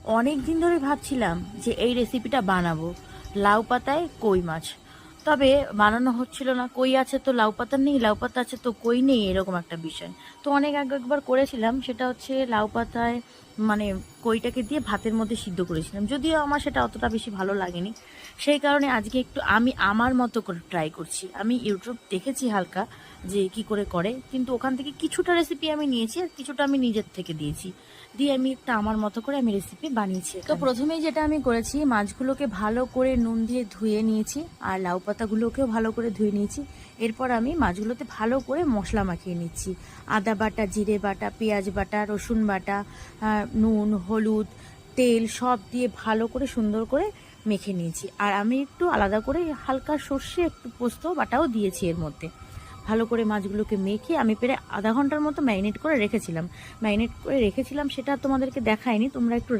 অনেক দিন ধরে ভাবছিলাম যে এই রেসিপিটা বানাবো, লাউ পাতায় কই মাছ। তবে বানানো হচ্ছিল না, কই আছে তো লাউ পাতা নেই, লাউ পাতা আছে তো কই নেই, এরকম একটা বিষয়। তো অনেক আগে একবার করেছিলাম, সেটা হচ্ছে লাউ পাতায় মানে কইটাকে দিয়ে ভাতের মধ্যে সিদ্ধ করেছিলাম, যদিও আমার সেটা অতটা বেশি ভালো লাগেনি। সেই কারণে আজকে একটু আমি আমার মতো করে ট্রাই করছি। আমি ইউটিউব দেখেছি হালকা যে কি করে করে, কিন্তু ওখান থেকে কিছুটা রেসিপি আমি নিয়েছি আর কিছুটা আমি নিজের থেকে দিয়েছি, দিয়ে আমি একটা আমার মতো করে আমি রেসিপি বানিয়েছি। তো প্রথমেই যেটা আমি করেছি, মাছগুলোকে ভালো করে নুন দিয়ে ধুয়ে নিয়েছি আর লাউ পাতাগুলোকেও ভালো করে ধুয়ে নিয়েছি। এরপর আমি মাছগুলোতে ভালো করে মশলা মাখিয়ে নিচ্ছি। আদা বাটা, জিরে বাটা, পেঁয়াজ বাটা, রসুন বাটা, নুন, হলুদ, তেল সব দিয়ে ভালো করে সুন্দর করে মেখে নিয়েছি। আর আমি একটু আলাদা করে হালকা সর্ষে, একটু পোস্ত বাটাও দিয়েছি এর মধ্যে। ভালো করে মাছগুলোকে মেখে আমি প্রায় আধা ঘন্টার মতো ম্যারিনেট করে রেখেছিলাম। সেটা তোমাদেরকে দেখাইনি, তোমরা একটু